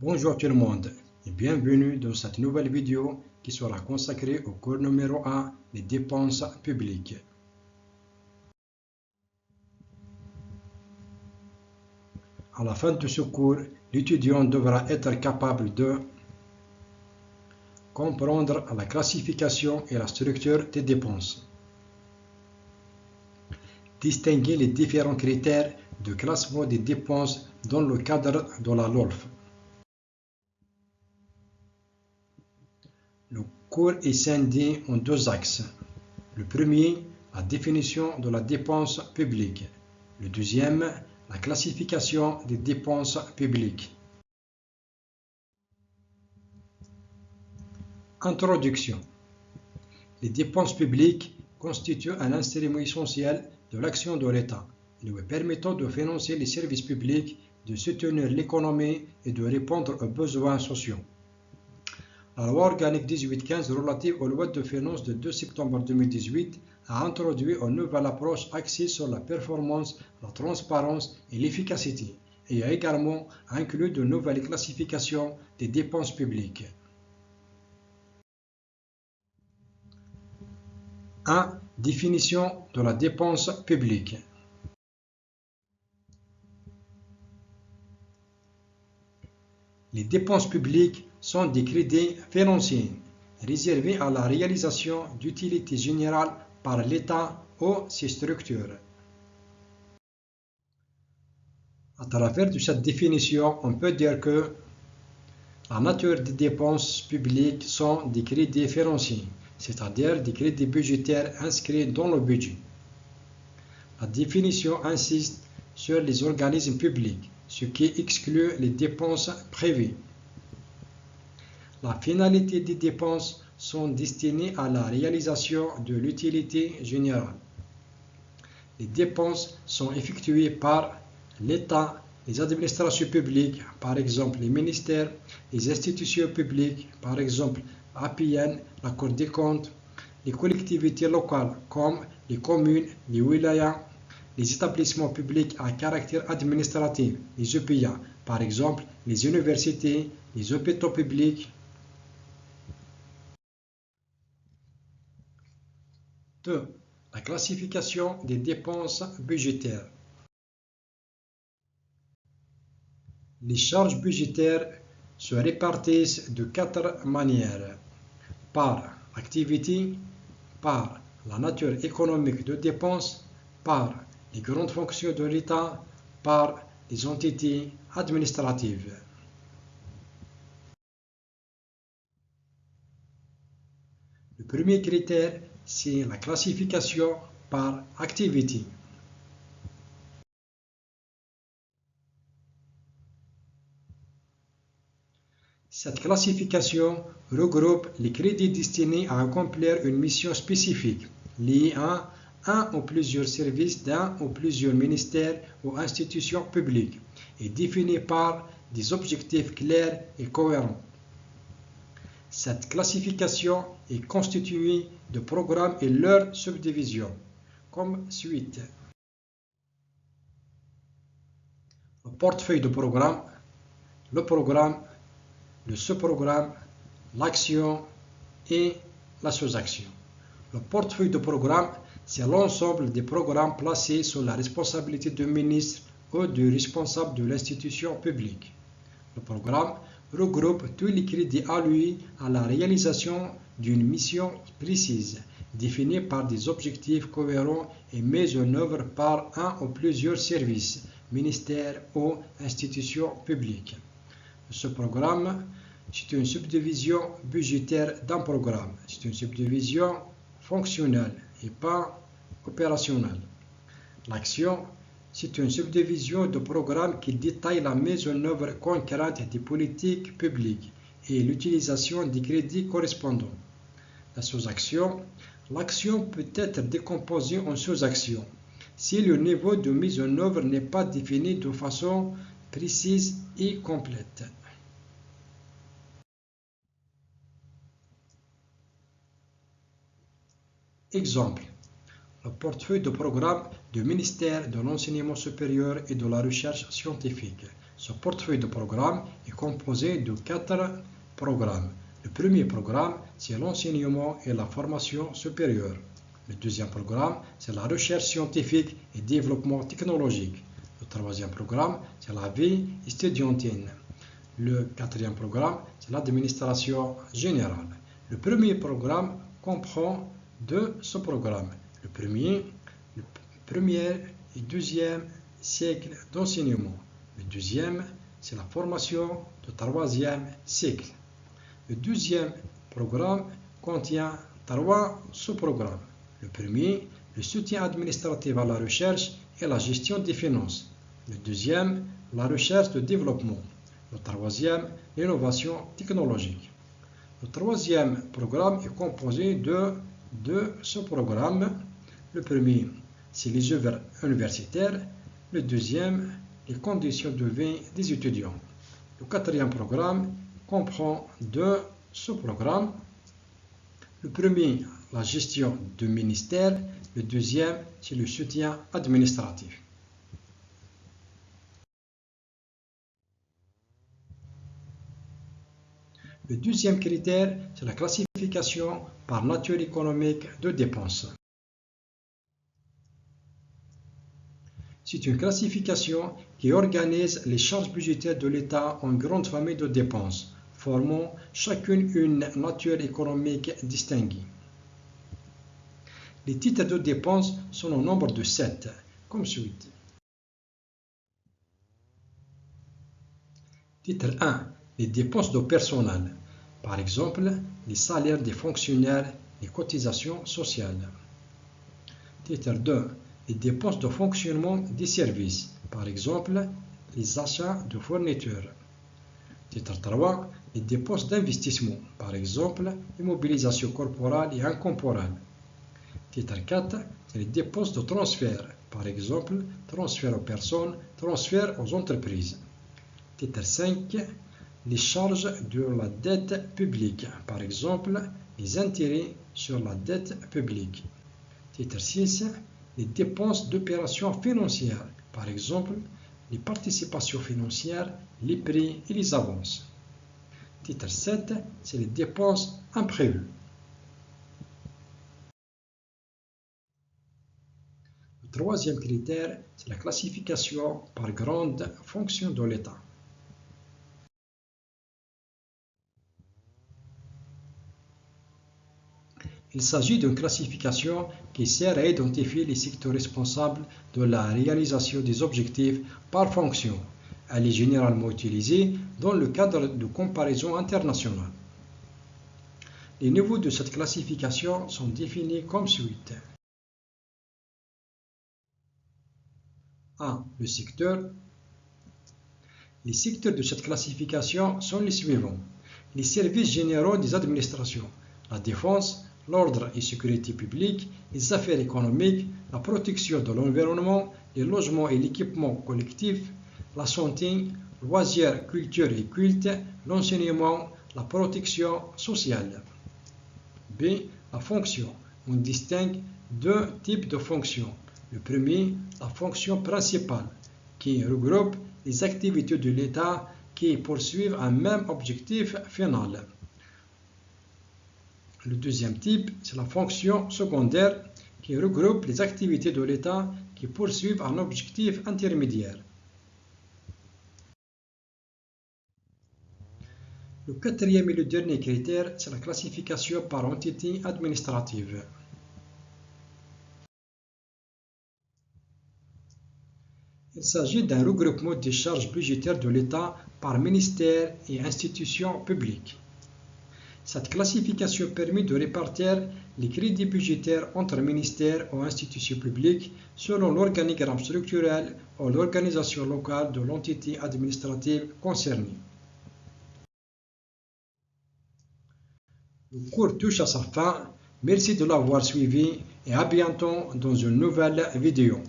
Bonjour tout le monde et bienvenue dans cette nouvelle vidéo qui sera consacrée au cours numéro 1, les dépenses publiques. À la fin de ce cours, l'étudiant devra être capable de comprendre la classification et la structure des dépenses, distinguer les différents critères de classement des dépenses dans le cadre de la LOLF. Le cours est scindé en deux axes. Le premier, la définition de la dépense publique. Le deuxième, la classification des dépenses publiques. Introduction. Les dépenses publiques constituent un instrument essentiel de l'action de l'État, lui permettant de financer les services publics, de soutenir l'économie et de répondre aux besoins sociaux. La loi organique 1815 relative aux lois de finances de 2 septembre 2018 a introduit une nouvelle approche axée sur la performance, la transparence et l'efficacité, et a également inclus de nouvelles classifications des dépenses publiques. 1. Définition de la dépense publique. Les dépenses publiques sont des crédits financiers réservés à la réalisation d'utilités générales par l'État ou ses structures. À travers de cette définition, on peut dire que la nature des dépenses publiques sont des crédits financiers, c'est-à-dire des crédits budgétaires inscrits dans le budget. La définition insiste sur les organismes publics, ce qui exclut les dépenses privées. La finalité des dépenses sont destinées à la réalisation de l'utilité générale. Les dépenses sont effectuées par l'État, les administrations publiques, par exemple les ministères, les institutions publiques, par exemple APN, la Cour des comptes, les collectivités locales comme les communes, les wilayas, les établissements publics à caractère administratif, les EPA, par exemple les universités, les hôpitaux publics. 2. La classification des dépenses budgétaires. Les charges budgétaires se répartissent de 4 manières. Par activité, par la nature économique de dépenses, par les grandes fonctions de l'État, par les entités administratives. Le premier critère, c'est la classification par activité. Cette classification regroupe les crédits destinés à accomplir une mission spécifique, liée à un ou plusieurs services d'un ou plusieurs ministères ou institutions publiques, et définie par des objectifs clairs et cohérents. Cette classification est constituée de programmes et leurs subdivisions, comme suit. Le portefeuille de programme, le programme, le sous-programme, l'action et la sous-action. Le portefeuille de programme, c'est l'ensemble des programmes placés sous la responsabilité du ministre ou du responsable de l'institution publique. Le programme regroupe tous les crédits alloués à la réalisation d'une mission précise, définie par des objectifs cohérents et mis en œuvre par un ou plusieurs services, ministères ou institutions publiques. Ce programme, c'est une subdivision budgétaire d'un programme. C'est une subdivision fonctionnelle et pas opérationnelle. L'action, c'est une subdivision de programme qui détaille la mise en œuvre concrète des politiques publiques et l'utilisation des crédits correspondants. La sous-action, l'action peut être décomposée en sous-actions si le niveau de mise en œuvre n'est pas défini de façon précise et complète. Exemple, le portefeuille de programme du ministère de l'Enseignement supérieur et de la Recherche scientifique. Ce portefeuille de programme est composé de 4 programmes. Le premier programme, c'est l'enseignement et la formation supérieure. Le deuxième programme, c'est la recherche scientifique et développement technologique. Le troisième programme, c'est la vie estudiantine. Le quatrième programme, c'est l'administration générale. Le premier programme comprend 2 sous-programmes. Le premier et deuxième cycle d'enseignement. Le deuxième, c'est la formation de troisième cycle. Le deuxième programme contient 3 sous-programmes. Le premier, le soutien administratif à la recherche et la gestion des finances. Le deuxième, la recherche de développement. Le troisième, l'innovation technologique. Le troisième programme est composé de 2 sous-programmes. Le premier, c'est les œuvres universitaires. Le deuxième, les conditions de vie des étudiants. Le quatrième programme comprend 2 sous-programmes. Le premier, la gestion du ministère. Le deuxième, c'est le soutien administratif. Le deuxième critère, c'est la classification par nature économique de dépenses. C'est une classification qui organise les charges budgétaires de l'État en grandes familles de dépenses, formant chacune une nature économique distinguée. Les titres de dépenses sont au nombre de 7, comme suit. Titre 1. Les dépenses de personnel. Par exemple, les salaires des fonctionnaires, les cotisations sociales. Titre 2. Les dépenses de fonctionnement des services. Par exemple, les achats de fournitures. Titre 3. Les dépenses d'investissement. Par exemple, l'immobilisation corporelle et incorporelle. Titre 4. Les dépenses de transfert. Par exemple, transfert aux personnes, transfert aux entreprises. Titre 5. Les charges de la dette publique. Par exemple, les intérêts sur la dette publique. Titre 6. Les dépenses d'opérations financières. Par exemple, les participations financières, les prix et les avances. Titre 7. C'est les dépenses imprévues. Le troisième critère, c'est la classification par grande fonction de l'État. Il s'agit d'une classification qui sert à identifier les secteurs responsables de la réalisation des objectifs par fonction. Elle est généralement utilisée dans le cadre de comparaison internationale. Les niveaux de cette classification sont définis comme suit. 1. Le secteur. Les secteurs de cette classification sont les suivants. Les services généraux des administrations, la défense, l'ordre et sécurité publique, les affaires économiques, la protection de l'environnement, les logements et l'équipement collectif, la santé, loisirs, culture et culte, l'enseignement, la protection sociale. B. La fonction. On distingue 2 types de fonctions. Le premier, la fonction principale, qui regroupe les activités de l'État qui poursuivent un même objectif final. Le deuxième type, c'est la fonction secondaire qui regroupe les activités de l'État qui poursuivent un objectif intermédiaire. Le quatrième et le dernier critère, c'est la classification par entité administrative. Il s'agit d'un regroupement des charges budgétaires de l'État par ministère et institutions publiques. Cette classification permet de répartir les crédits budgétaires entre ministères ou institutions publiques selon l'organigramme structurel ou l'organisation locale de l'entité administrative concernée. Le cours touche à sa fin. Merci de l'avoir suivi et à bientôt dans une nouvelle vidéo.